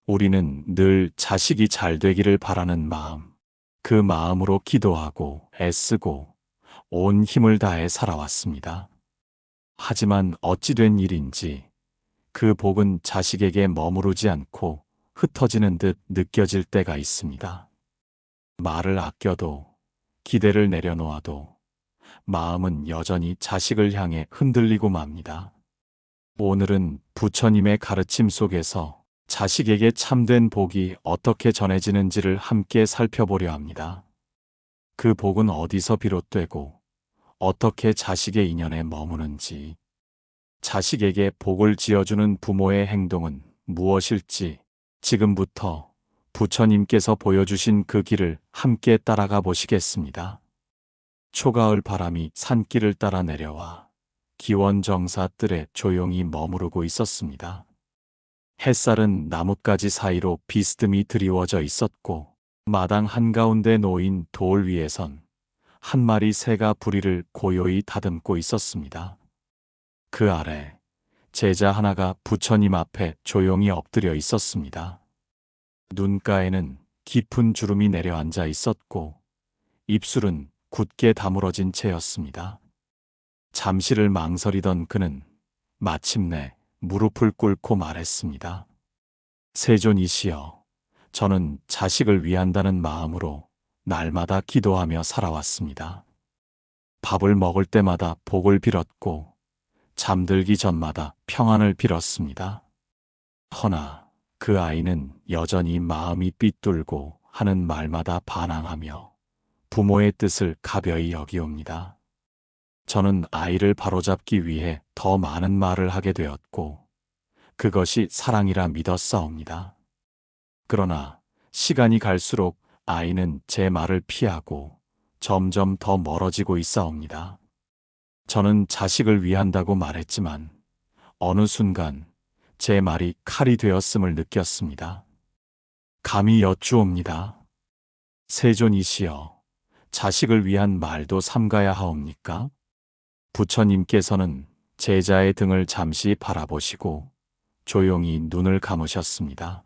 우리는 늘 자식이 잘 되기를 바라는 마음, 그 마음으로 기도하고 애쓰고 온 힘을 다해 살아왔습니다. 하지만 어찌 된 일인지 그 복은 자식에게 머무르지 않고 흩어지는 듯 느껴질 때가 있습니다. 말을 아껴도 기대를 내려놓아도 마음은 여전히 자식을 향해 흔들리고 맙니다. 오늘은 부처님의 가르침 속에서 자식에게 참된 복이 어떻게 전해지는지를 함께 살펴보려 합니다. 그 복은 어디서 비롯되고 어떻게 자식의 인연에 머무는지, 자식에게 복을 지어주는 부모의 행동은 무엇일지 지금부터 부처님께서 보여주신 그 길을 함께 따라가 보시겠습니다. 초가을 바람이 산길을 따라 내려와 기원정사 뜰에 조용히 머무르고 있었습니다. 햇살은 나뭇가지 사이로 비스듬히 드리워져 있었고 마당 한가운데 놓인 돌 위에선 한 마리 새가 부리를 고요히 다듬고 있었습니다. 그 아래 제자 하나가 부처님 앞에 조용히 엎드려 있었습니다. 눈가에는 깊은 주름이 내려앉아 있었고 입술은 굳게 다물어진 채였습니다. 잠시를 망설이던 그는 마침내 무릎을 꿇고 말했습니다. 세존이시여, 저는 자식을 위한다는 마음으로 날마다 기도하며 살아왔습니다. 밥을 먹을 때마다 복을 빌었고 잠들기 전마다 평안을 빌었습니다. 허나 그 아이는 여전히 마음이 삐뚤고 하는 말마다 반항하며 부모의 뜻을 가벼이 여기옵니다. 저는 아이를 바로잡기 위해 더 많은 말을 하게 되었고 그것이 사랑이라 믿었사옵니다. 그러나 시간이 갈수록 아이는 제 말을 피하고 점점 더 멀어지고 있사옵니다. 저는 자식을 위한다고 말했지만 어느 순간 제 말이 칼이 되었음을 느꼈습니다. 감히 여쭈옵니다. 세존이시여, 자식을 위한 말도 삼가야 하옵니까? 부처님께서는 제자의 등을 잠시 바라보시고 조용히 눈을 감으셨습니다.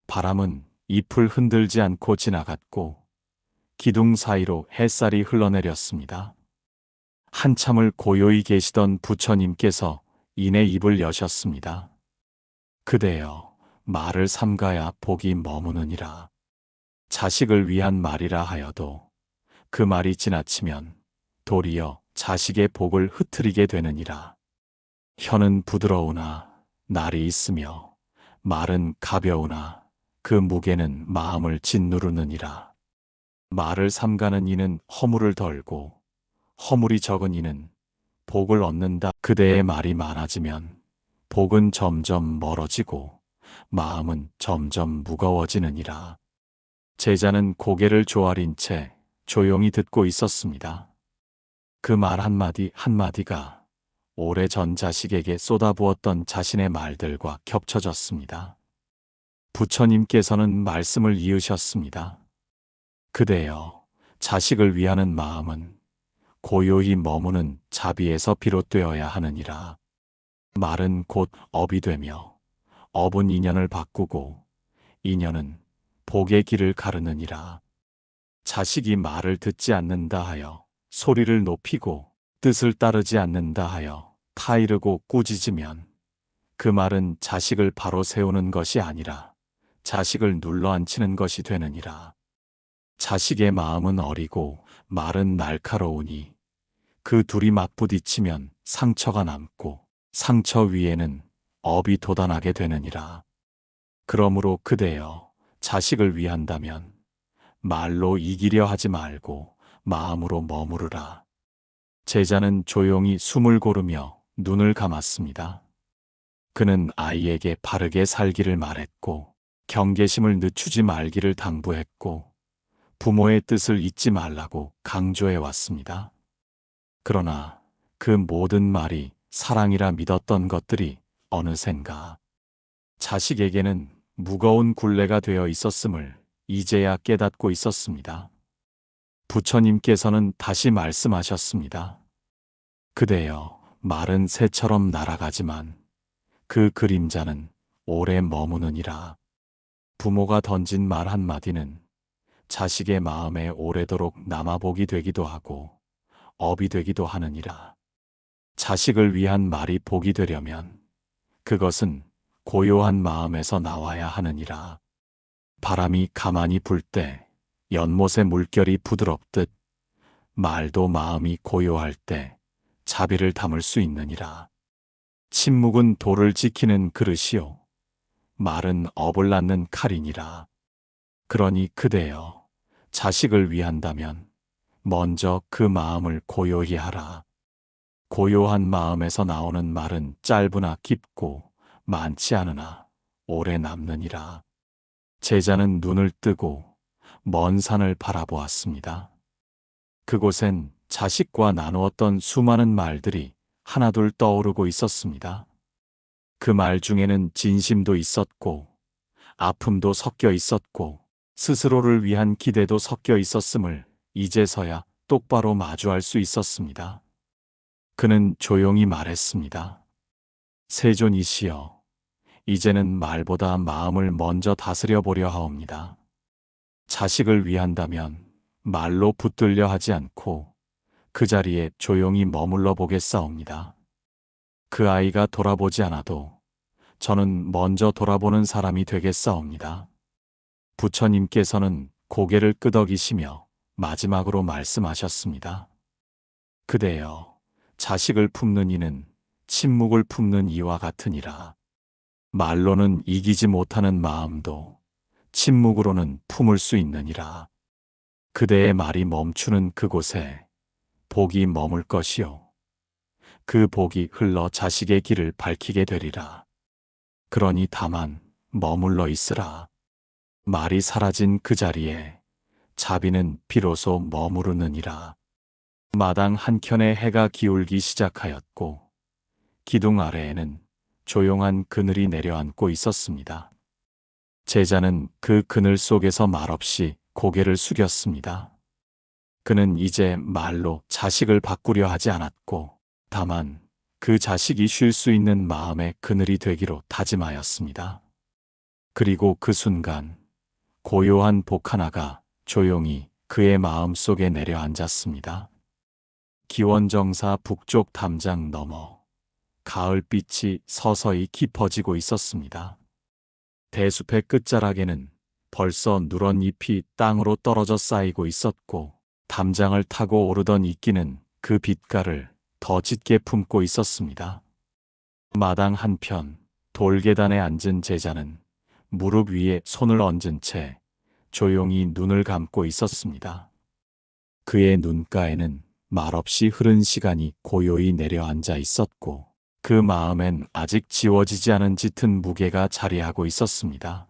바람은 잎을 흔들지 않고 지나갔고 기둥 사이로 햇살이 흘러내렸습니다. 한참을 고요히 계시던 부처님께서 이내 입을 여셨습니다. 그대여, 말을 삼가야 복이 머무느니라. 자식을 위한 말이라 하여도 그 말이 지나치면 도리어 자식의 복을 흐트리게 되느니라. 혀는 부드러우나 날이 있으며 말은 가벼우나 그 무게는 마음을 짓누르느니라. 말을 삼가는 이는 허물을 덜고 허물이 적은 이는 복을 얻는다. 그대의 말이 많아지면 복은 점점 멀어지고 마음은 점점 무거워지느니라. 제자는 고개를 조아린 채 조용히 듣고 있었습니다. 그 말 한마디 한마디가 오래전 자식에게 쏟아부었던 자신의 말들과 겹쳐졌습니다. 부처님께서는 말씀을 이으셨습니다. 그대여, 자식을 위하는 마음은 고요히 머무는 자비에서 비롯되어야 하느니라. 말은 곧 업이 되며 업은 인연을 바꾸고 인연은 복의 길을 가르느니라. 자식이 말을 듣지 않는다 하여 소리를 높이고 뜻을 따르지 않는다 하여 타이르고 꾸짖으면 그 말은 자식을 바로 세우는 것이 아니라 자식을 눌러앉히는 것이 되느니라. 자식의 마음은 어리고 말은 날카로우니 그 둘이 맞부딪히면 상처가 남고 상처 위에는 업이 돋아나게 되느니라. 그러므로 그대여, 자식을 위한다면 말로 이기려 하지 말고 마음으로 머무르라. 제자는 조용히 숨을 고르며 눈을 감았습니다. 그는 아이에게 바르게 살기를 말했고 경계심을 늦추지 말기를 당부했고 부모의 뜻을 잊지 말라고 강조해 왔습니다. 그러나 그 모든 말이 사랑이라 믿었던 것들이 어느샌가 자식에게는 무거운 굴레가 되어 있었음을 이제야 깨닫고 있었습니다. 부처님께서는 다시 말씀하셨습니다. 그대여, 말은 새처럼 날아가지만 그 그림자는 오래 머무느니라. 부모가 던진 말 한마디는 자식의 마음에 오래도록 남아복이 되기도 하고 업이 되기도 하느니라. 자식을 위한 말이 복이 되려면 그것은 고요한 마음에서 나와야 하느니라. 바람이 가만히 불 때 연못의 물결이 부드럽듯 말도 마음이 고요할 때 자비를 담을 수 있느니라. 침묵은 돌을 지키는 그릇이요 말은 업을 낳는 칼이니라. 그러니 그대여 자식을 위한다면 먼저 그 마음을 고요히 하라. 고요한 마음에서 나오는 말은 짧으나 깊고 많지 않으나 오래 남느니라. 제자는 눈을 뜨고 먼 산을 바라보았습니다. 그곳엔 자식과 나누었던 수많은 말들이 하나둘 떠오르고 있었습니다. 그 말 중에는 진심도 있었고 아픔도 섞여 있었고 스스로를 위한 기대도 섞여 있었음을 이제서야 똑바로 마주할 수 있었습니다. 그는 조용히 말했습니다. 세존이시여, 이제는 말보다 마음을 먼저 다스려 보려 하옵니다. 자식을 위한다면 말로 붙들려 하지 않고 그 자리에 조용히 머물러 보겠사옵니다. 그 아이가 돌아보지 않아도 저는 먼저 돌아보는 사람이 되겠사옵니다. 부처님께서는 고개를 끄덕이시며 마지막으로 말씀하셨습니다. 그대여, 자식을 품는 이는 침묵을 품는 이와 같으니라. 말로는 이기지 못하는 마음도 침묵으로는 품을 수 있느니라. 그대의 말이 멈추는 그곳에 복이 머물 것이요. 그 복이 흘러 자식의 길을 밝히게 되리라. 그러니 다만 머물러 있으라. 말이 사라진 그 자리에 자비는 비로소 머무르느니라. 마당 한켠에 해가 기울기 시작하였고 기둥 아래에는 조용한 그늘이 내려앉고 있었습니다. 제자는 그 그늘 속에서 말없이 고개를 숙였습니다. 그는 이제 말로 자식을 바꾸려 하지 않았고 다만 그 자식이 쉴 수 있는 마음의 그늘이 되기로 다짐하였습니다. 그리고 그 순간 고요한 복 하나가 조용히 그의 마음 속에 내려앉았습니다. 기원정사 북쪽 담장 너머 가을빛이 서서히 깊어지고 있었습니다. 대숲의 끝자락에는 벌써 누런 잎이 땅으로 떨어져 쌓이고 있었고 담장을 타고 오르던 이끼는 그 빛깔을 더 짙게 품고 있었습니다. 마당 한편 돌계단에 앉은 제자는 무릎 위에 손을 얹은 채 조용히 눈을 감고 있었습니다. 그의 눈가에는 말없이 흐른 시간이 고요히 내려앉아 있었고 그 마음엔 아직 지워지지 않은 짙은 무게가 자리하고 있었습니다.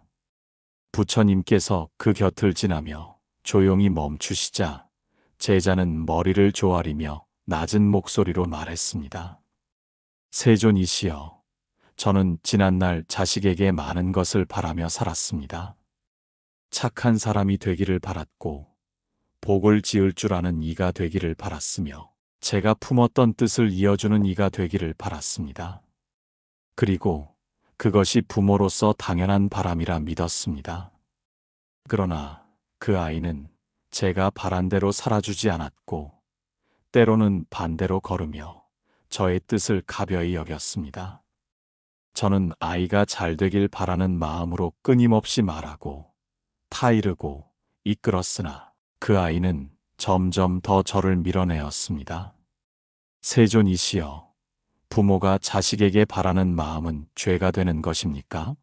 부처님께서 그 곁을 지나며 조용히 멈추시자 제자는 머리를 조아리며 낮은 목소리로 말했습니다. 세존이시여, 저는 지난날 자식에게 많은 것을 바라며 살았습니다. 착한 사람이 되기를 바랐고 복을 지을 줄 아는 이가 되기를 바랐으며 제가 품었던 뜻을 이어주는 이가 되기를 바랐습니다. 그리고 그것이 부모로서 당연한 바람이라 믿었습니다. 그러나 그 아이는 제가 바란 대로 살아주지 않았고 때로는 반대로 걸으며 저의 뜻을 가벼이 여겼습니다. 저는 아이가 잘 되길 바라는 마음으로 끊임없이 말하고 타이르고 이끌었으나 그 아이는 점점 더 저를 밀어내었습니다. 세존이시여, 부모가 자식에게 바라는 마음은 죄가 되는 것입니까?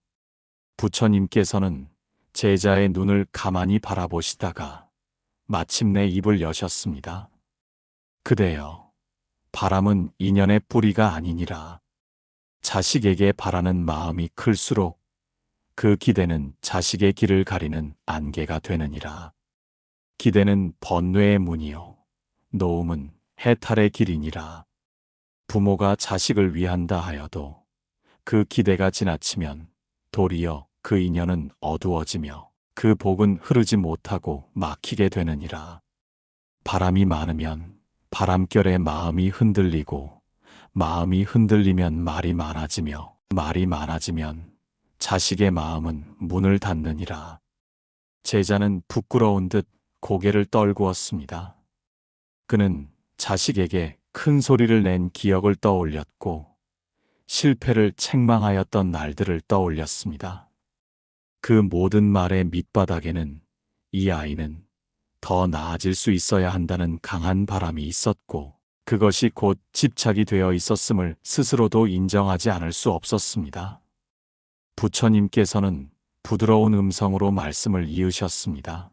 부처님께서는 제자의 눈을 가만히 바라보시다가 마침내 입을 여셨습니다. 그대여, 바람은 인연의 뿌리가 아니니라. 자식에게 바라는 마음이 클수록 그 기대는 자식의 길을 가리는 안개가 되느니라. 기대는 번뇌의 문이요 노음은 해탈의 길이니라. 부모가 자식을 위한다 하여도 그 기대가 지나치면 도리어 그 인연은 어두워지며 그 복은 흐르지 못하고 막히게 되느니라. 바람이 많으면 바람결에 마음이 흔들리고 마음이 흔들리면 말이 많아지며 말이 많아지면 자식의 마음은 문을 닫느니라. 제자는 부끄러운 듯 고개를 떨구었습니다. 그는 자식에게 큰 소리를 낸 기억을 떠올렸고 실패를 책망하였던 날들을 떠올렸습니다. 그 모든 말의 밑바닥에는 이 아이는 더 나아질 수 있어야 한다는 강한 바람이 있었고 그것이 곧 집착이 되어 있었음을 스스로도 인정하지 않을 수 없었습니다. 부처님께서는 부드러운 음성으로 말씀을 이으셨습니다.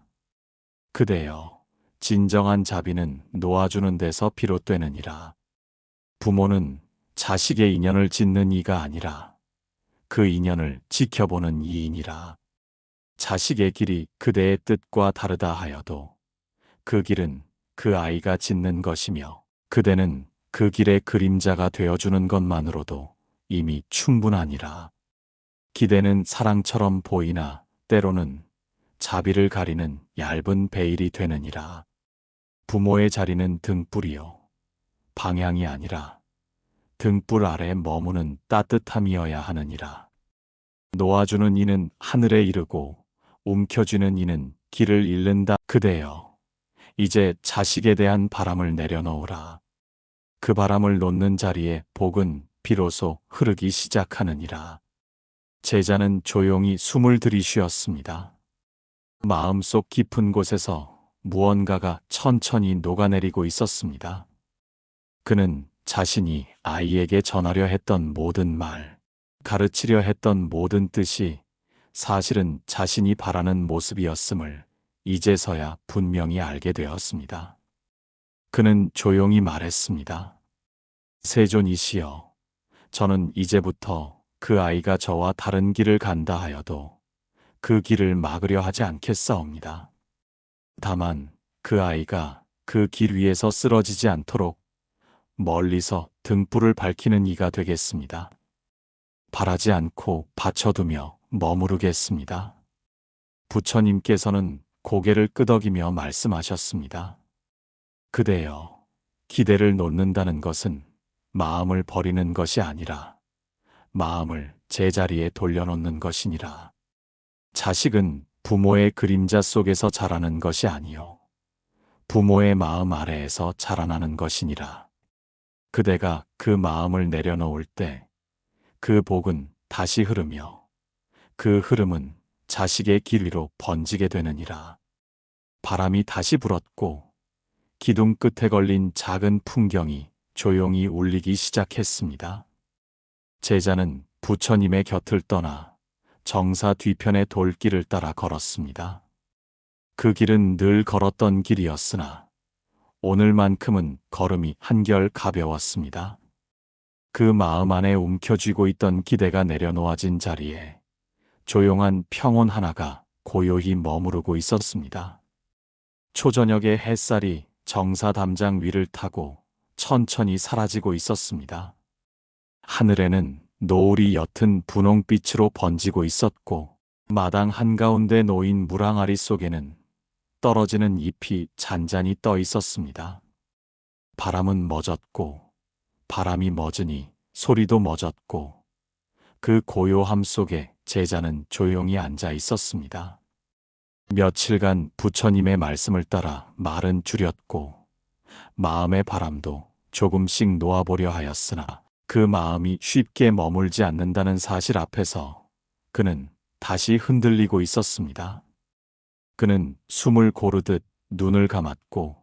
그대여, 진정한 자비는 놓아주는 데서 비롯되느니라. 부모는 자식의 인연을 짓는 이가 아니라 그 인연을 지켜보는 이이니라. 자식의 길이 그대의 뜻과 다르다 하여도 그 길은 그 아이가 짓는 것이며 그대는 그 길의 그림자가 되어주는 것만으로도 이미 충분하니라. 기대는 사랑처럼 보이나 때로는 자비를 가리는 얇은 베일이 되느니라. 부모의 자리는 등불이요, 방향이 아니라 등불 아래 머무는 따뜻함이어야 하느니라. 놓아주는 이는 하늘에 이르고 움켜쥐는 이는 길을 잃는다. 그대여, 이제 자식에 대한 바람을 내려놓으라. 그 바람을 놓는 자리에 복은 비로소 흐르기 시작하느니라. 제자는 조용히 숨을 들이쉬었습니다. 마음속 깊은 곳에서 무언가가 천천히 녹아내리고 있었습니다. 그는 자신이 아이에게 전하려 했던 모든 말, 가르치려 했던 모든 뜻이 사실은 자신이 바라는 모습이었음을 이제서야 분명히 알게 되었습니다. 그는 조용히 말했습니다. 세존이시여, 저는 이제부터 그 아이가 저와 다른 길을 간다 하여도 그 길을 막으려 하지 않겠사옵니다. 다만 그 아이가 그 길 위에서 쓰러지지 않도록 멀리서 등불을 밝히는 이가 되겠습니다. 바라지 않고 받쳐두며 머무르겠습니다. 부처님께서는 고개를 끄덕이며 말씀하셨습니다. 그대여, 기대를 놓는다는 것은 마음을 버리는 것이 아니라 마음을 제자리에 돌려놓는 것이니라. 자식은 부모의 그림자 속에서 자라는 것이 아니요, 부모의 마음 아래에서 자라나는 것이니라. 그대가 그 마음을 내려놓을 때 그 복은 다시 흐르며 그 흐름은 자식의 길 위로 번지게 되느니라. 바람이 다시 불었고 기둥 끝에 걸린 작은 풍경이 조용히 울리기 시작했습니다. 제자는 부처님의 곁을 떠나 정사 뒤편의 돌길을 따라 걸었습니다. 그 길은 늘 걸었던 길이었으나 오늘만큼은 걸음이 한결 가벼웠습니다. 그 마음 안에 움켜쥐고 있던 기대가 내려놓아진 자리에 조용한 평온 하나가 고요히 머무르고 있었습니다. 초저녁의 햇살이 정사 담장 위를 타고 천천히 사라지고 있었습니다. 하늘에는 노을이 옅은 분홍빛으로 번지고 있었고 마당 한가운데 놓인 물항아리 속에는 떨어지는 잎이 잔잔히 떠 있었습니다. 바람은 멎었고 바람이 멎으니 소리도 멎었고 그 고요함 속에 제자는 조용히 앉아 있었습니다. 며칠간 부처님의 말씀을 따라 말은 줄였고 마음의 바람도 조금씩 놓아보려 하였으나 그 마음이 쉽게 머물지 않는다는 사실 앞에서 그는 다시 흔들리고 있었습니다. 그는 숨을 고르듯 눈을 감았고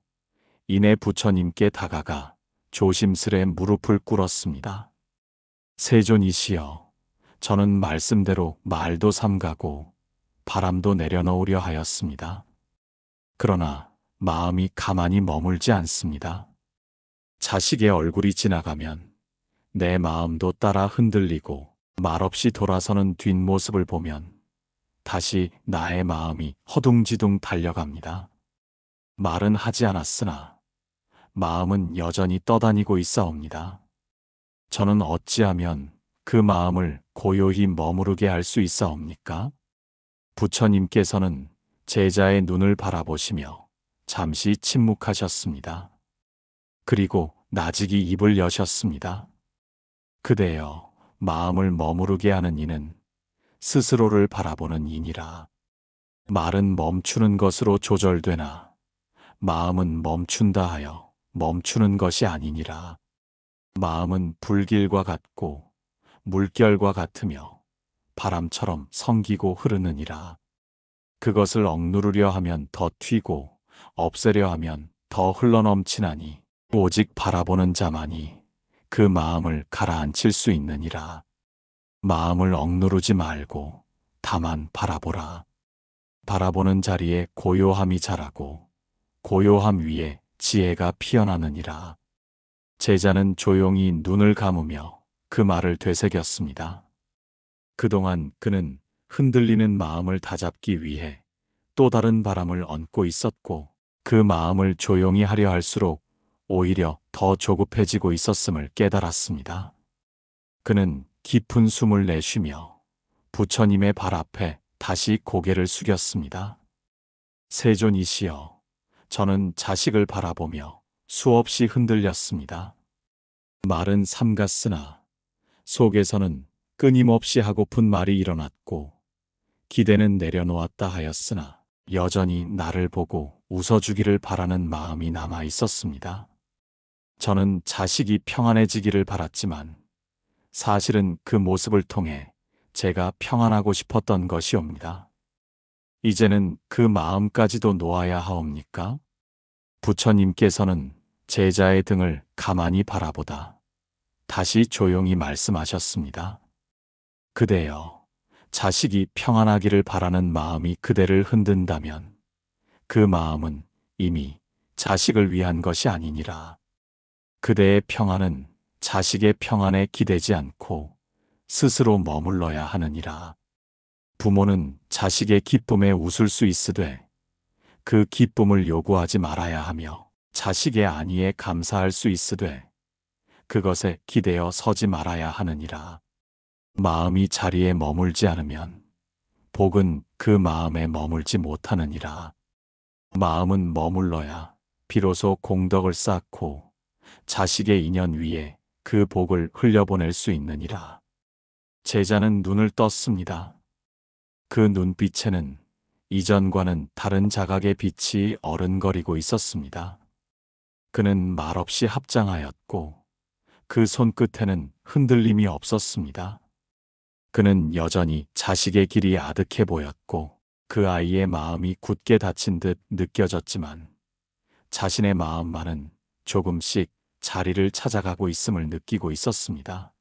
이내 부처님께 다가가 조심스레 무릎을 꿇었습니다. 세존이시여, 저는 말씀대로 말도 삼가고 바람도 내려놓으려 하였습니다. 그러나 마음이 가만히 머물지 않습니다. 자식의 얼굴이 지나가면 내 마음도 따라 흔들리고 말없이 돌아서는 뒷모습을 보면 다시 나의 마음이 허둥지둥 달려갑니다. 말은 하지 않았으나 마음은 여전히 떠다니고 있사옵니다. 저는 어찌하면 그 마음을 고요히 머무르게 할 수 있사옵니까? 부처님께서는 제자의 눈을 바라보시며 잠시 침묵하셨습니다. 그리고 나직이 입을 여셨습니다. 그대여, 마음을 머무르게 하는 이는 스스로를 바라보는 이니라. 말은 멈추는 것으로 조절되나 마음은 멈춘다 하여 멈추는 것이 아니니라. 마음은 불길과 같고 물결과 같으며 바람처럼 성기고 흐르느니라. 그것을 억누르려 하면 더 튀고 없애려 하면 더 흘러넘치나니 오직 바라보는 자만이 그 마음을 가라앉힐 수 있느니라. 마음을 억누르지 말고 다만 바라보라. 바라보는 자리에 고요함이 자라고 고요함 위에 지혜가 피어나느니라. 제자는 조용히 눈을 감으며 그 말을 되새겼습니다. 그동안 그는 흔들리는 마음을 다잡기 위해 또 다른 바람을 얹고 있었고 그 마음을 조용히 하려 할수록 오히려 더 조급해지고 있었음을 깨달았습니다. 그는 깊은 숨을 내쉬며 부처님의 발 앞에 다시 고개를 숙였습니다. 세존이시여, 저는 자식을 바라보며 수없이 흔들렸습니다. 말은 삼갔으나 속에서는 끊임없이 하고픈 말이 일어났고 기대는 내려놓았다 하였으나 여전히 나를 보고 웃어주기를 바라는 마음이 남아 있었습니다. 저는 자식이 평안해지기를 바랐지만 사실은 그 모습을 통해 제가 평안하고 싶었던 것이옵니다. 이제는 그 마음까지도 놓아야 하옵니까? 부처님께서는 제자의 등을 가만히 바라보다 다시 조용히 말씀하셨습니다. 그대여, 자식이 평안하기를 바라는 마음이 그대를 흔든다면 그 마음은 이미 자식을 위한 것이 아니니라. 그대의 평안은 자식의 평안에 기대지 않고 스스로 머물러야 하느니라. 부모는 자식의 기쁨에 웃을 수 있으되 그 기쁨을 요구하지 말아야 하며 자식의 안위에 감사할 수 있으되 그것에 기대어 서지 말아야 하느니라. 마음이 자리에 머물지 않으면 복은 그 마음에 머물지 못하느니라. 마음은 머물러야 비로소 공덕을 쌓고 자식의 인연 위에 그 복을 흘려보낼 수 있느니라. 제자는 눈을 떴습니다. 그 눈빛에는 이전과는 다른 자각의 빛이 어른거리고 있었습니다. 그는 말없이 합장하였고 그 손끝에는 흔들림이 없었습니다. 그는 여전히 자식의 길이 아득해 보였고 그 아이의 마음이 굳게 닫힌 듯 느껴졌지만 자신의 마음만은 조금씩 자리를 찾아가고 있음을 느끼고 있었습니다.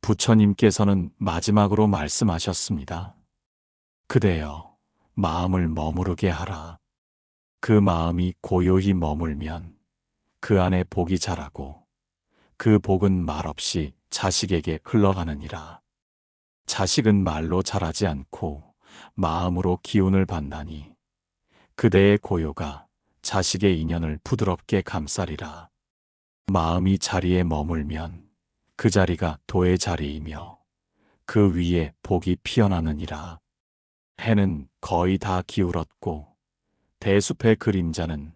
부처님께서는 마지막으로 말씀하셨습니다. 그대여, 마음을 머무르게 하라. 그 마음이 고요히 머물면 그 안에 복이 자라고 그 복은 말없이 자식에게 흘러가느니라. 자식은 말로 자라지 않고 마음으로 기운을 받나니 그대의 고요가 자식의 인연을 부드럽게 감싸리라. 마음이 자리에 머물면 그 자리가 도의 자리이며 그 위에 복이 피어나느니라. 해는 거의 다 기울었고 대숲의 그림자는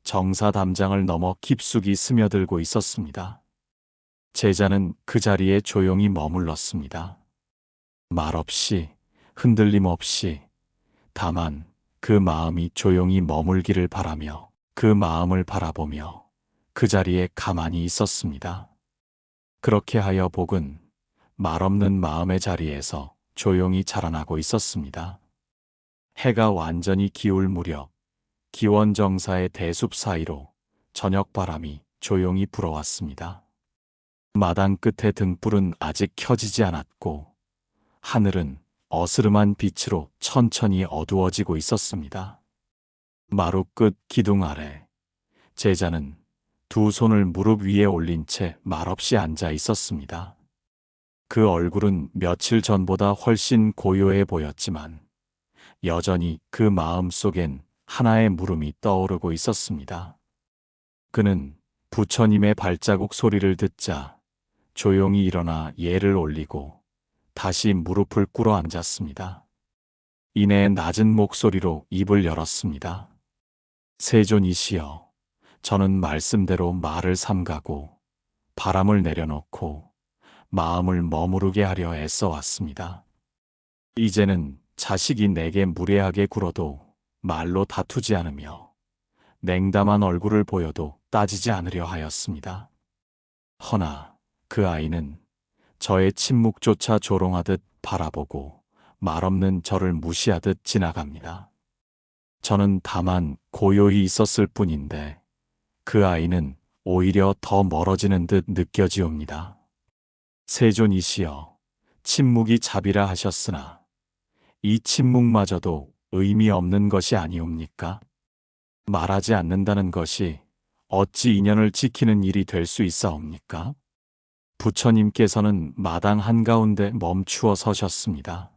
정사담장을 넘어 깊숙이 스며들고 있었습니다. 제자는 그 자리에 조용히 머물렀습니다. 말없이 흔들림 없이 다만 그 마음이 조용히 머물기를 바라며 그 마음을 바라보며 그 자리에 가만히 있었습니다. 그렇게 하여 복은 말없는 마음의 자리에서 조용히 자라나고 있었습니다. 해가 완전히 기울 무렵 기원정사의 대숲 사이로 저녁 바람이 조용히 불어왔습니다. 마당 끝의 등불은 아직 켜지지 않았고 하늘은 어스름한 빛으로 천천히 어두워지고 있었습니다. 마루 끝 기둥 아래 제자는 두 손을 무릎 위에 올린 채 말없이 앉아 있었습니다. 그 얼굴은 며칠 전보다 훨씬 고요해 보였지만 여전히 그 마음 속엔 하나의 물음이 떠오르고 있었습니다. 그는 부처님의 발자국 소리를 듣자 조용히 일어나 예를 올리고 다시 무릎을 꿇어 앉았습니다. 이내 낮은 목소리로 입을 열었습니다. 세존이시여, 저는 말씀대로 말을 삼가고 바람을 내려놓고 마음을 머무르게 하려 애써 왔습니다. 이제는 자식이 내게 무례하게 굴어도 말로 다투지 않으며 냉담한 얼굴을 보여도 따지지 않으려 하였습니다. 허나 그 아이는 저의 침묵조차 조롱하듯 바라보고 말없는 저를 무시하듯 지나갑니다. 저는 다만 고요히 있었을 뿐인데 그 아이는 오히려 더 멀어지는 듯 느껴지옵니다. 세존이시여, 침묵이 자비라 하셨으나 이 침묵마저도 의미 없는 것이 아니옵니까? 말하지 않는다는 것이 어찌 인연을 지키는 일이 될 수 있사옵니까? 부처님께서는 마당 한가운데 멈추어 서셨습니다.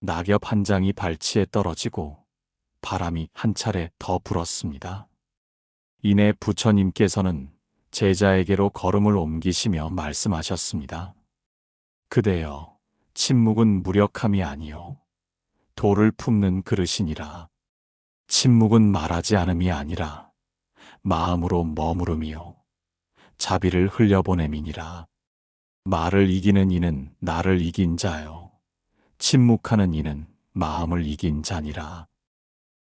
낙엽 한 장이 발치에 떨어지고 바람이 한 차례 더 불었습니다. 이내 부처님께서는 제자에게로 걸음을 옮기시며 말씀하셨습니다. 그대여, 침묵은 무력함이 아니요 돌을 품는 그릇이니라. 침묵은 말하지 않음이 아니라 마음으로 머무름이요 자비를 흘려보냄이니라. 말을 이기는 이는 나를 이긴 자요 침묵하는 이는 마음을 이긴 자니라.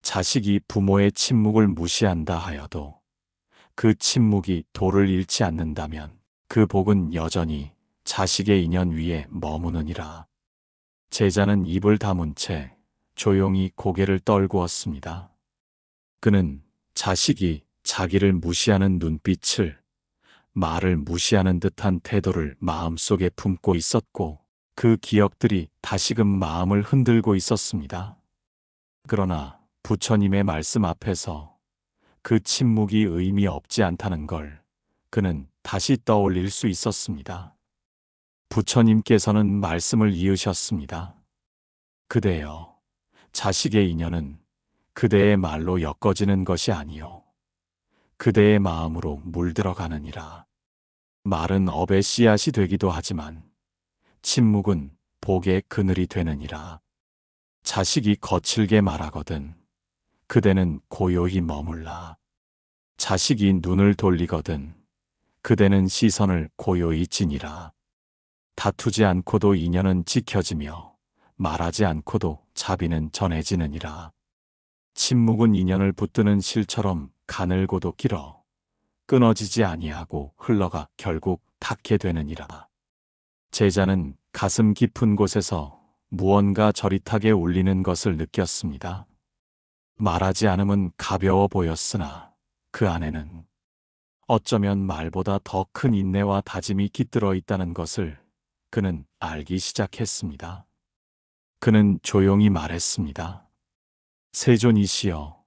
자식이 부모의 침묵을 무시한다 하여도 그 침묵이 도를 잃지 않는다면 그 복은 여전히 자식의 인연 위에 머무느니라. 제자는 입을 다문 채 조용히 고개를 떨구었습니다. 그는 자식이 자기를 무시하는 눈빛을, 말을 무시하는 듯한 태도를 마음속에 품고 있었고 그 기억들이 다시금 마음을 흔들고 있었습니다. 그러나 부처님의 말씀 앞에서 그 침묵이 의미 없지 않다는 걸 그는 다시 떠올릴 수 있었습니다. 부처님께서는 말씀을 이으셨습니다. 그대여, 자식의 인연은 그대의 말로 엮어지는 것이 아니요 그대의 마음으로 물들어가느니라. 말은 업의 씨앗이 되기도 하지만 침묵은 복의 그늘이 되느니라. 자식이 거칠게 말하거든 그대는 고요히 머물라. 자식이 눈을 돌리거든 그대는 시선을 고요히 지니라. 다투지 않고도 인연은 지켜지며 말하지 않고도 자비는 전해지느니라. 침묵은 인연을 붙드는 실처럼 가늘고도 길어 끊어지지 아니하고 흘러가 결국 닿게 되느니라. 제자는 가슴 깊은 곳에서 무언가 저릿하게 울리는 것을 느꼈습니다. 말하지 않음은 가벼워 보였으나 그 안에는 어쩌면 말보다 더 큰 인내와 다짐이 깃들어 있다는 것을 그는 알기 시작했습니다. 그는 조용히 말했습니다. 세존이시여,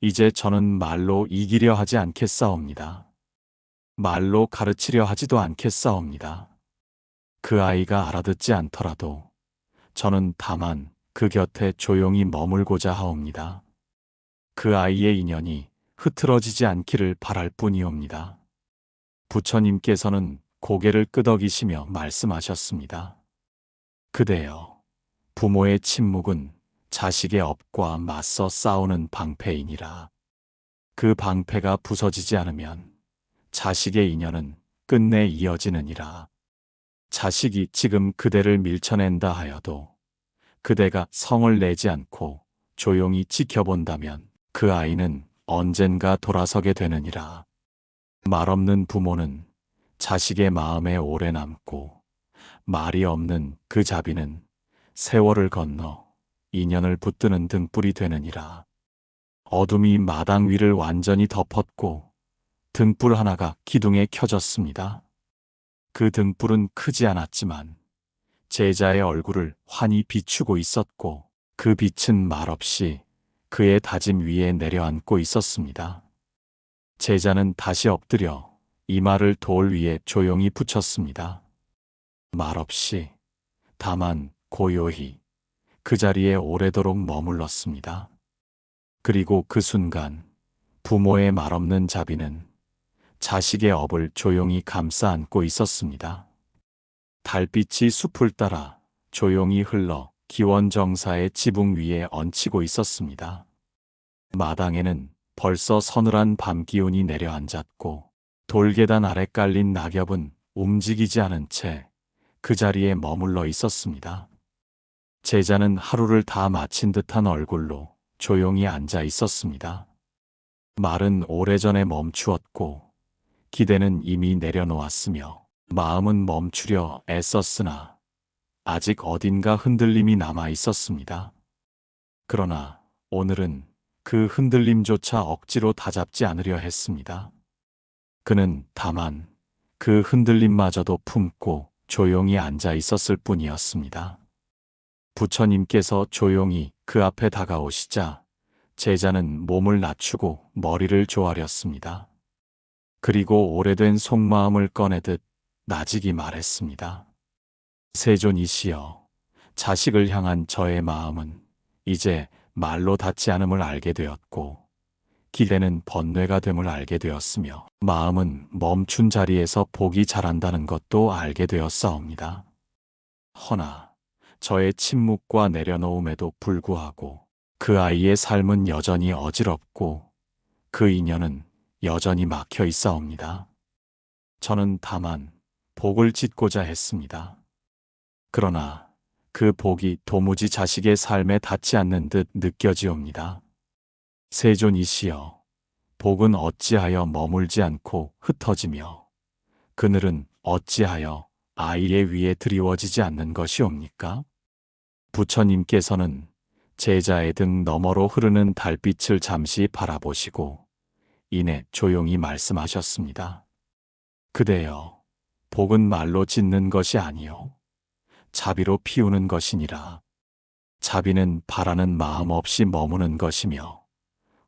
이제 저는 말로 이기려 하지 않겠사옵니다. 말로 가르치려 하지도 않겠사옵니다. 그 아이가 알아듣지 않더라도 저는 다만 그 곁에 조용히 머물고자 하옵니다. 그 아이의 인연이 흐트러지지 않기를 바랄 뿐이옵니다. 부처님께서는 고개를 끄덕이시며 말씀하셨습니다. 그대여, 부모의 침묵은 자식의 업과 맞서 싸우는 방패이니라. 그 방패가 부서지지 않으면 자식의 인연은 끝내 이어지느니라. 자식이 지금 그대를 밀쳐낸다 하여도 그대가 성을 내지 않고 조용히 지켜본다면 그 아이는 언젠가 돌아서게 되느니라. 말없는 부모는 자식의 마음에 오래 남고 말이 없는 그 자비는 세월을 건너 인연을 붙드는 등불이 되느니라. 어둠이 마당 위를 완전히 덮었고 등불 하나가 기둥에 켜졌습니다. 그 등불은 크지 않았지만 제자의 얼굴을 환히 비추고 있었고 그 빛은 말없이 그의 다짐 위에 내려앉고 있었습니다. 제자는 다시 엎드려 이마를 돌 위에 조용히 붙였습니다. 말없이 다만 고요히 그 자리에 오래도록 머물렀습니다. 그리고 그 순간 부모의 말없는 자비는 자식의 업을 조용히 감싸 안고 있었습니다. 달빛이 숲을 따라 조용히 흘러 기원정사의 지붕 위에 얹히고 있었습니다. 마당에는 벌써 서늘한 밤 기온이 내려앉았고 돌계단 아래 깔린 낙엽은 움직이지 않은 채 그 자리에 머물러 있었습니다. 제자는 하루를 다 마친 듯한 얼굴로 조용히 앉아 있었습니다. 말은 오래전에 멈추었고 기대는 이미 내려놓았으며 마음은 멈추려 애썼으나 아직 어딘가 흔들림이 남아 있었습니다. 그러나 오늘은 그 흔들림조차 억지로 다잡지 않으려 했습니다. 그는 다만 그 흔들림마저도 품고 조용히 앉아 있었을 뿐이었습니다. 부처님께서 조용히 그 앞에 다가오시자 제자는 몸을 낮추고 머리를 조아렸습니다. 그리고 오래된 속마음을 꺼내듯 나직이 말했습니다. 세존이시여, 자식을 향한 저의 마음은 이제 말로 닿지 않음을 알게 되었고 기대는 번뇌가 됨을 알게 되었으며 마음은 멈춘 자리에서 복이 자란다는 것도 알게 되었사옵니다. 허나 저의 침묵과 내려놓음에도 불구하고 그 아이의 삶은 여전히 어지럽고 그 인연은 여전히 막혀 있사옵니다. 저는 다만 복을 짓고자 했습니다. 그러나 그 복이 도무지 자식의 삶에 닿지 않는 듯 느껴지옵니다. 세존이시여, 복은 어찌하여 머물지 않고 흩어지며 그늘은 어찌하여 아이의 위에 드리워지지 않는 것이옵니까? 부처님께서는 제자의 등 너머로 흐르는 달빛을 잠시 바라보시고 이내 조용히 말씀하셨습니다. 그대여, 복은 말로 짓는 것이 아니요 자비로 피우는 것이니라. 자비는 바라는 마음 없이 머무는 것이며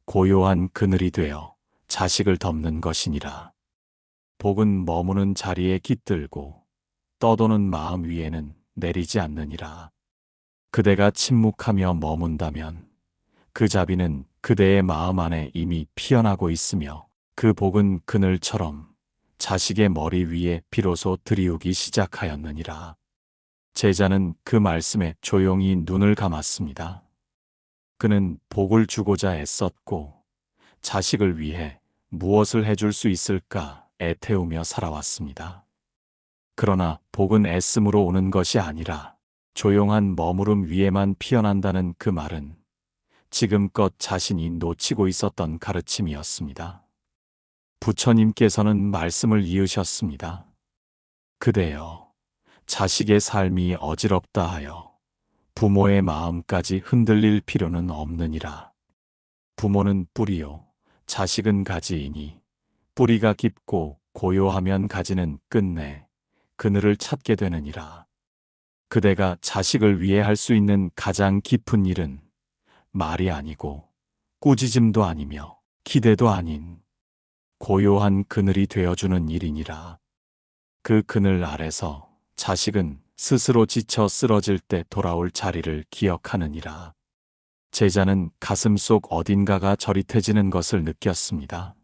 고요한 그늘이 되어 자식을 덮는 것이니라. 복은 머무는 자리에 깃들고 떠도는 마음 위에는 내리지 않느니라. 그대가 침묵하며 머문다면 그 자비는 그대의 마음 안에 이미 피어나고 있으며 그 복은 그늘처럼 자식의 머리 위에 비로소 드리우기 시작하였느니라. 제자는 그 말씀에 조용히 눈을 감았습니다. 그는 복을 주고자 애썼고 자식을 위해 무엇을 해줄 수 있을까 애태우며 살아왔습니다. 그러나 복은 애씀으로 오는 것이 아니라 조용한 머무름 위에만 피어난다는 그 말은 지금껏 자신이 놓치고 있었던 가르침이었습니다. 부처님께서는 말씀을 이으셨습니다. 그대여, 자식의 삶이 어지럽다 하여 부모의 마음까지 흔들릴 필요는 없느니라. 부모는 뿌리요, 자식은 가지이니 뿌리가 깊고 고요하면 가지는 끝내 그늘을 찾게 되느니라. 그대가 자식을 위해 할 수 있는 가장 깊은 일은 말이 아니고 꾸짖음도 아니며 기대도 아닌 고요한 그늘이 되어주는 일이니라. 그 그늘 아래서 자식은 스스로 지쳐 쓰러질 때 돌아올 자리를 기억하느니라. 제자는 가슴속 어딘가가 저릿해지는 것을 느꼈습니다.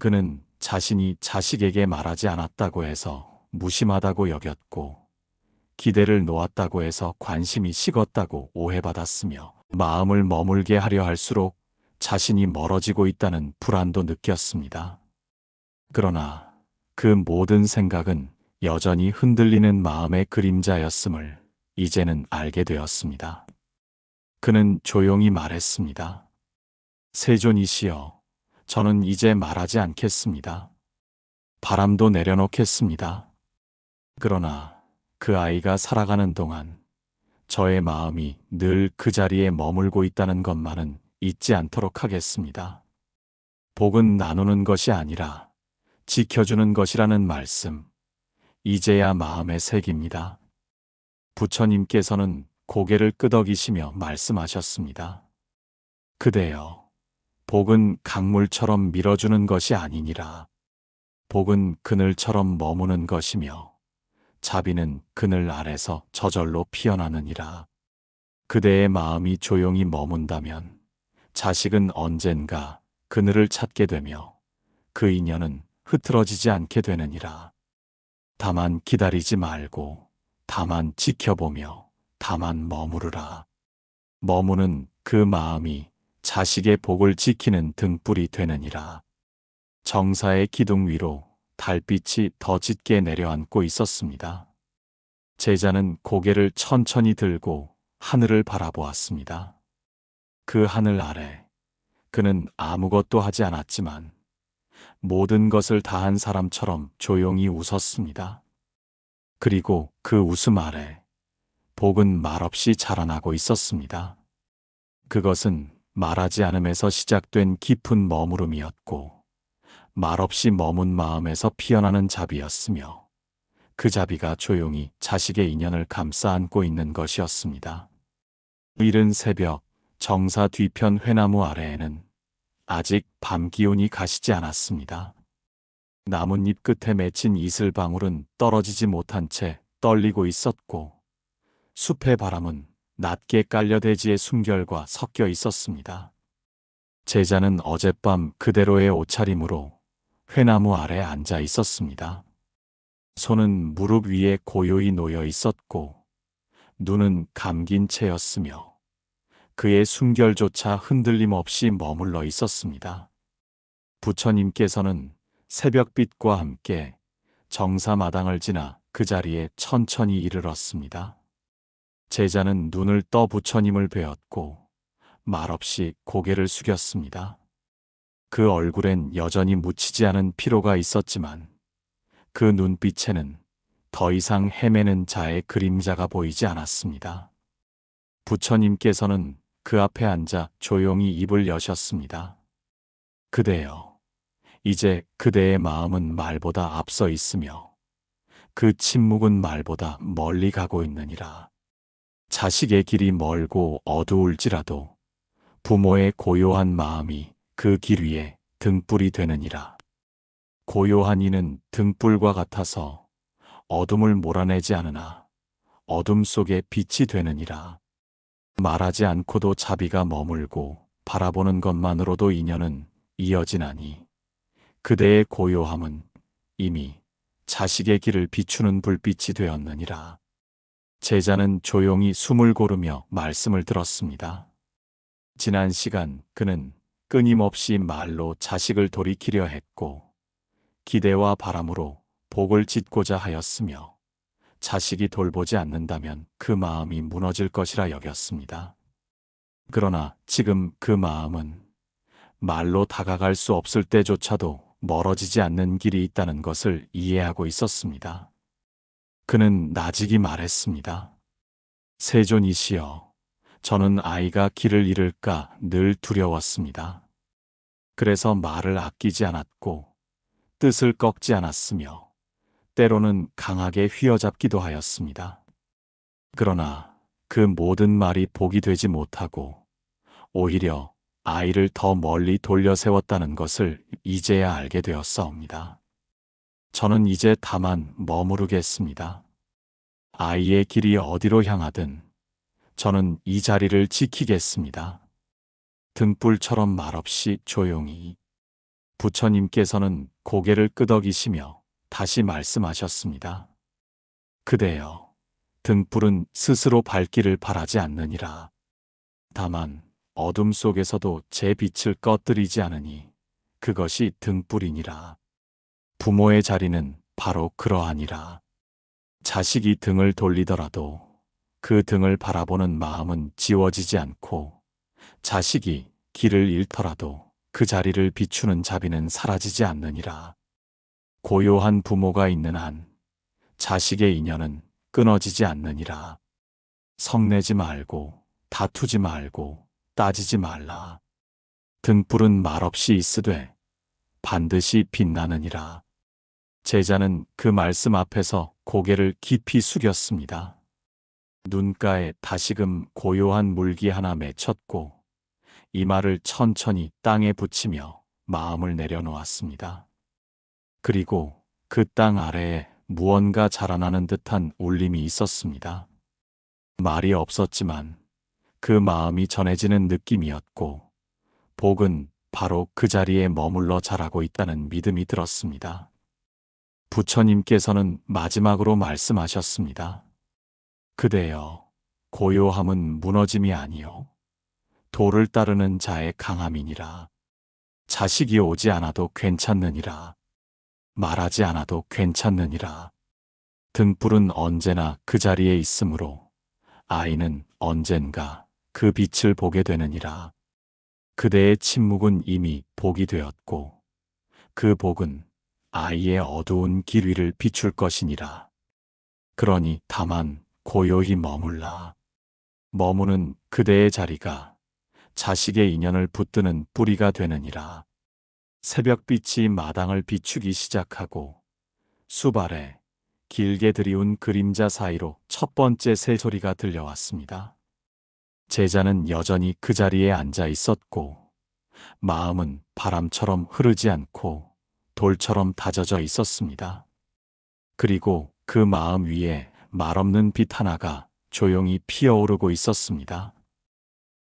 그는 자신이 자식에게 말하지 않았다고 해서 무심하다고 여겼고 기대를 놓았다고 해서 관심이 식었다고 오해받았으며 마음을 머물게 하려 할수록 자신이 멀어지고 있다는 불안도 느꼈습니다. 그러나 그 모든 생각은 여전히 흔들리는 마음의 그림자였음을 이제는 알게 되었습니다. 그는 조용히 말했습니다. 세존이시여, 저는 이제 말하지 않겠습니다. 바람도 내려놓겠습니다. 그러나 그 아이가 살아가는 동안 저의 마음이 늘 그 자리에 머물고 있다는 것만은 잊지 않도록 하겠습니다. 복은 나누는 것이 아니라 지켜주는 것이라는 말씀, 이제야 마음에 새깁니다. 부처님께서는 고개를 끄덕이시며 말씀하셨습니다. 그대여, 복은 강물처럼 밀어주는 것이 아니니라. 복은 그늘처럼 머무는 것이며 자비는 그늘 아래서 저절로 피어나느니라. 그대의 마음이 조용히 머문다면 자식은 언젠가 그늘을 찾게 되며 그 인연은 흐트러지지 않게 되느니라. 다만 기다리지 말고 다만 지켜보며 다만 머무르라. 머무는 그 마음이 자식의 복을 지키는 등불이 되느니라. 정사의 기둥 위로 달빛이 더 짙게 내려앉고 있었습니다. 제자는 고개를 천천히 들고 하늘을 바라보았습니다. 그 하늘 아래 그는 아무것도 하지 않았지만 모든 것을 다한 사람처럼 조용히 웃었습니다. 그리고 그 웃음 아래 복은 말없이 자라나고 있었습니다. 그것은 말하지 않음에서 시작된 깊은 머무름이었고 말없이 머문 마음에서 피어나는 자비였으며 그 자비가 조용히 자식의 인연을 감싸 안고 있는 것이었습니다. 이른 새벽 정사 뒤편 회나무 아래에는 아직 밤 기운이 가시지 않았습니다. 나뭇잎 끝에 맺힌 이슬방울은 떨어지지 못한 채 떨리고 있었고 숲의 바람은 낮게 깔려 대지의 숨결과 섞여 있었습니다. 제자는 어젯밤 그대로의 옷차림으로 회나무 아래 앉아 있었습니다. 손은 무릎 위에 고요히 놓여 있었고 눈은 감긴 채였으며 그의 숨결조차 흔들림 없이 머물러 있었습니다. 부처님께서는 새벽빛과 함께 정사마당을 지나 그 자리에 천천히 이르렀습니다. 제자는 눈을 떠 부처님을 뵈었고 말없이 고개를 숙였습니다. 그 얼굴엔 여전히 묻히지 않은 피로가 있었지만 그 눈빛에는 더 이상 헤매는 자의 그림자가 보이지 않았습니다. 부처님께서는 그 앞에 앉아 조용히 입을 여셨습니다. 그대여, 이제 그대의 마음은 말보다 앞서 있으며 그 침묵은 말보다 멀리 가고 있느니라. 자식의 길이 멀고 어두울지라도 부모의 고요한 마음이 그 길 위에 등불이 되느니라. 고요한 이는 등불과 같아서 어둠을 몰아내지 않으나 어둠 속에 빛이 되느니라. 말하지 않고도 자비가 머물고 바라보는 것만으로도 인연은 이어지나니 그대의 고요함은 이미 자식의 길을 비추는 불빛이 되었느니라. 제자는 조용히 숨을 고르며 말씀을 들었습니다. 지난 시간 그는 끊임없이 말로 자식을 돌이키려 했고 기대와 바람으로 복을 짓고자 하였으며 자식이 돌보지 않는다면 그 마음이 무너질 것이라 여겼습니다. 그러나 지금 그 마음은 말로 다가갈 수 없을 때조차도 멀어지지 않는 길이 있다는 것을 이해하고 있었습니다. 그는 나직이 말했습니다. 세존이시여, 저는 아이가 길을 잃을까 늘 두려웠습니다. 그래서 말을 아끼지 않았고 뜻을 꺾지 않았으며 때로는 강하게 휘어잡기도 하였습니다. 그러나 그 모든 말이 복이 되지 못하고 오히려 아이를 더 멀리 돌려 세웠다는 것을 이제야 알게 되었사옵니다. 저는 이제 다만 머무르겠습니다. 아이의 길이 어디로 향하든 저는 이 자리를 지키겠습니다. 등불처럼 말없이 조용히. 부처님께서는 고개를 끄덕이시며 다시 말씀하셨습니다. 그대여, 등불은 스스로 밝기를 바라지 않느니라. 다만 어둠 속에서도 제 빛을 꺼뜨리지 않으니 그것이 등불이니라. 부모의 자리는 바로 그러하니라. 자식이 등을 돌리더라도 그 등을 바라보는 마음은 지워지지 않고 자식이 길을 잃더라도 그 자리를 비추는 자비는 사라지지 않느니라. 고요한 부모가 있는 한 자식의 인연은 끊어지지 않느니라. 성내지 말고 다투지 말고 따지지 말라. 등불은 말없이 있으되 반드시 빛나느니라. 제자는 그 말씀 앞에서 고개를 깊이 숙였습니다. 눈가에 다시금 고요한 물기 하나 맺혔고 이마를 천천히 땅에 붙이며 마음을 내려놓았습니다. 그리고 그 땅 아래에 무언가 자라나는 듯한 울림이 있었습니다. 말이 없었지만 그 마음이 전해지는 느낌이었고 복은 바로 그 자리에 머물러 자라고 있다는 믿음이 들었습니다. 부처님께서는 마지막으로 말씀하셨습니다. 그대여, 고요함은 무너짐이 아니요 돌을 따르는 자의 강함이니라. 자식이 오지 않아도 괜찮느니라. 말하지 않아도 괜찮느니라. 등불은 언제나 그 자리에 있으므로 아이는 언젠가 그 빛을 보게 되느니라. 그대의 침묵은 이미 복이 되었고 그 복은 아이의 어두운 길 위를 비출 것이니라. 그러니 다만 고요히 머물라. 머무는 그대의 자리가 자식의 인연을 붙드는 뿌리가 되느니라. 새벽빛이 마당을 비추기 시작하고 숲 아래 길게 드리운 그림자 사이로 첫 번째 새소리가 들려왔습니다. 제자는 여전히 그 자리에 앉아 있었고 마음은 바람처럼 흐르지 않고 돌처럼 다져져 있었습니다. 그리고 그 마음 위에 말없는 빛 하나가 조용히 피어오르고 있었습니다.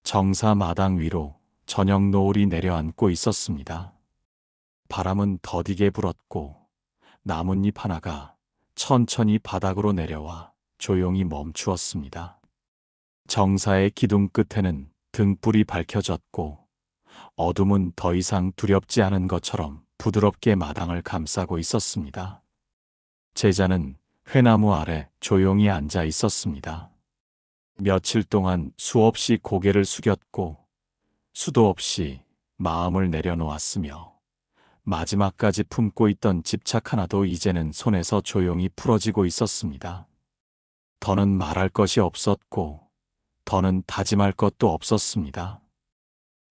정사 마당 위로 저녁 노을이 내려앉고 있었습니다. 바람은 더디게 불었고 나뭇잎 하나가 천천히 바닥으로 내려와 조용히 멈추었습니다. 정사의 기둥 끝에는 등불이 밝혀졌고 어둠은 더 이상 두렵지 않은 것처럼 부드럽게 마당을 감싸고 있었습니다. 제자는 회나무 아래 조용히 앉아 있었습니다. 며칠 동안 수없이 고개를 숙였고 수도 없이 마음을 내려놓았으며 마지막까지 품고 있던 집착 하나도 이제는 손에서 조용히 풀어지고 있었습니다. 더는 말할 것이 없었고 더는 다짐할 것도 없었습니다.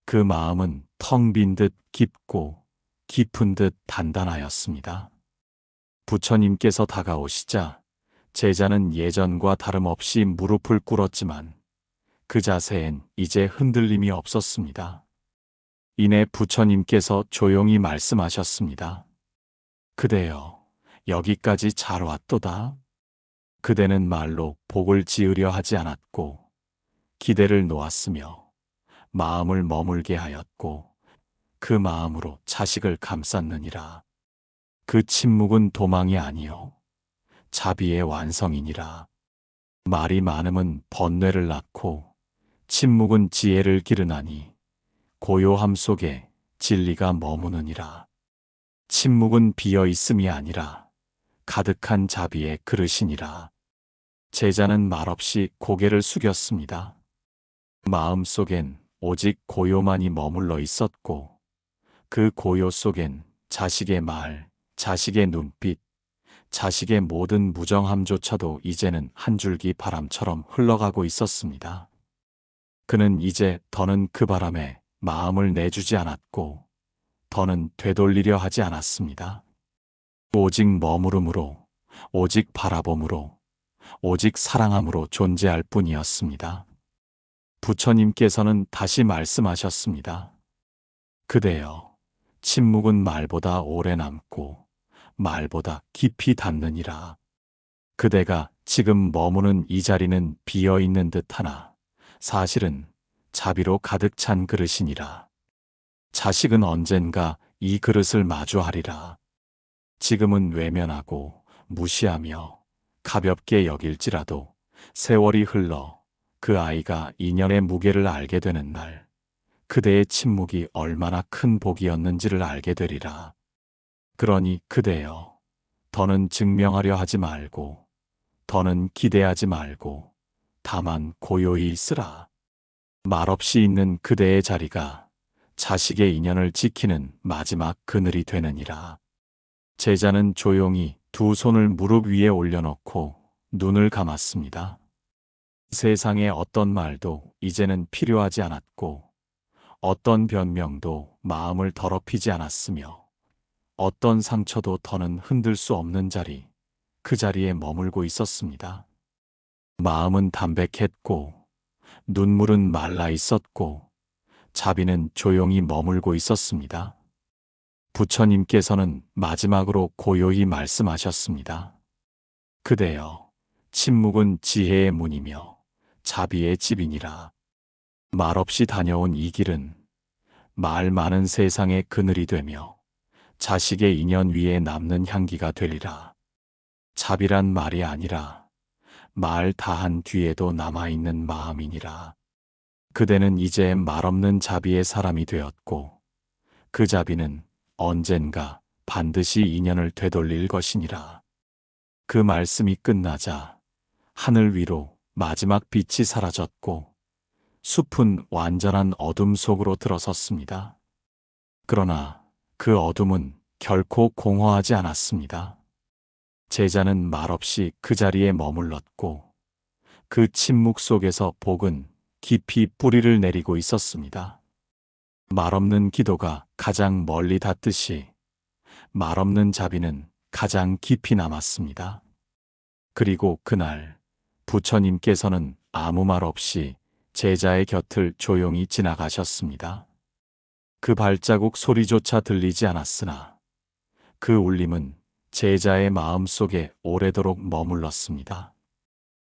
그 마음은 텅 빈 듯 깊고 깊은 듯 단단하였습니다. 부처님께서 다가오시자 제자는 예전과 다름없이 무릎을 꿇었지만 그 자세엔 이제 흔들림이 없었습니다. 이내 부처님께서 조용히 말씀하셨습니다. 그대여, 여기까지 잘 왔도다. 그대는 말로 복을 지으려 하지 않았고 기대를 놓았으며 마음을 머물게 하였고 그 마음으로 자식을 감쌌느니라. 그 침묵은 도망이 아니요 자비의 완성이니라. 말이 많음은 번뇌를 낳고 침묵은 지혜를 기르나니 고요함 속에 진리가 머무느니라. 침묵은 비어 있음이 아니라 가득한 자비의 그릇이니라. 제자는 말없이 고개를 숙였습니다. 마음속엔 오직 고요만이 머물러 있었고 그 고요 속엔 자식의 말, 자식의 눈빛, 자식의 모든 무정함조차도 이제는 한 줄기 바람처럼 흘러가고 있었습니다. 그는 이제 더는 그 바람에 마음을 내주지 않았고 더는 되돌리려 하지 않았습니다. 오직 머무름으로, 오직 바라봄으로, 오직 사랑함으로 존재할 뿐이었습니다. 부처님께서는 다시 말씀하셨습니다. 그대여, 침묵은 말보다 오래 남고 말보다 깊이 닿느니라. 그대가 지금 머무는 이 자리는 비어있는 듯하나 사실은 자비로 가득 찬 그릇이니라. 자식은 언젠가 이 그릇을 마주하리라. 지금은 외면하고 무시하며 가볍게 여길지라도 세월이 흘러 그 아이가 인연의 무게를 알게 되는 날, 그대의 침묵이 얼마나 큰 복이었는지를 알게 되리라. 그러니 그대여, 더는 증명하려 하지 말고, 더는 기대하지 말고, 다만 고요히 있으라. 말없이 있는 그대의 자리가 자식의 인연을 지키는 마지막 그늘이 되느니라. 제자는 조용히 두 손을 무릎 위에 올려놓고 눈을 감았습니다. 세상의 어떤 말도 이제는 필요하지 않았고 어떤 변명도 마음을 더럽히지 않았으며 어떤 상처도 더는 흔들 수 없는 자리, 그 자리에 머물고 있었습니다. 마음은 담백했고 눈물은 말라 있었고 자비는 조용히 머물고 있었습니다. 부처님께서는 마지막으로 고요히 말씀하셨습니다. 그대여, 침묵은 지혜의 문이며 자비의 집이니라. 말없이 다녀온 이 길은 말 많은 세상의 그늘이 되며 자식의 인연 위에 남는 향기가 되리라. 자비란 말이 아니라 말 다한 뒤에도 남아있는 마음이니라. 그대는 이제 말없는 자비의 사람이 되었고 그 자비는 언젠가 반드시 인연을 되돌릴 것이니라. 그 말씀이 끝나자 하늘 위로 마지막 빛이 사라졌고 숲은 완전한 어둠 속으로 들어섰습니다. 그러나 그 어둠은 결코 공허하지 않았습니다. 제자는 말없이 그 자리에 머물렀고 그 침묵 속에서 복은 깊이 뿌리를 내리고 있었습니다. 말없는 기도가 가장 멀리 닿듯이 말없는 자비는 가장 깊이 남았습니다. 그리고 그날 부처님께서는 아무 말 없이 제자의 곁을 조용히 지나가셨습니다. 그 발자국 소리조차 들리지 않았으나 그 울림은 제자의 마음 속에 오래도록 머물렀습니다.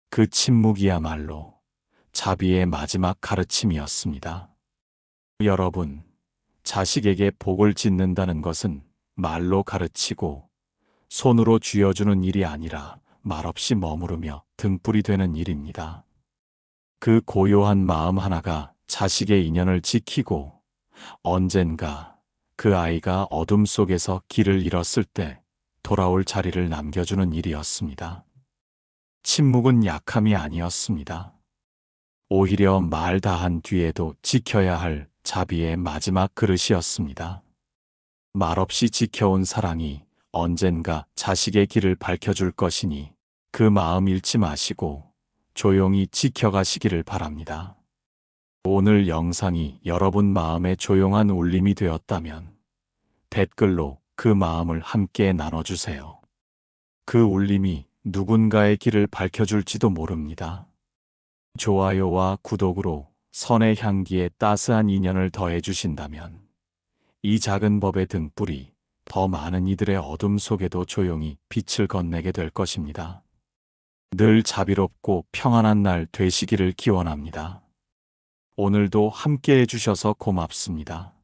그 침묵이야말로 자비의 마지막 가르침이었습니다. 여러분, 자식에게 복을 짓는다는 것은 말로 가르치고 손으로 쥐어주는 일이 아니라 말없이 머무르며 등불이 되는 일입니다. 그 고요한 마음 하나가 자식의 인연을 지키고 언젠가 그 아이가 어둠 속에서 길을 잃었을 때 돌아올 자리를 남겨주는 일이었습니다. 침묵은 약함이 아니었습니다. 오히려 말 다한 뒤에도 지켜야 할 자비의 마지막 그릇이었습니다. 말없이 지켜온 사랑이 언젠가 자식의 길을 밝혀줄 것이니 그 마음 잃지 마시고 조용히 지켜가시기를 바랍니다. 오늘 영상이 여러분 마음에 조용한 울림이 되었다면 댓글로 그 마음을 함께 나눠주세요. 그 울림이 누군가의 길을 밝혀줄지도 모릅니다. 좋아요와 구독으로 선의 향기에 따스한 인연을 더해주신다면 이 작은 법의 등불이 더 많은 이들의 어둠 속에도 조용히 빛을 건네게 될 것입니다. 늘 자비롭고 평안한 날 되시기를 기원합니다. 오늘도 함께 해주셔서 고맙습니다.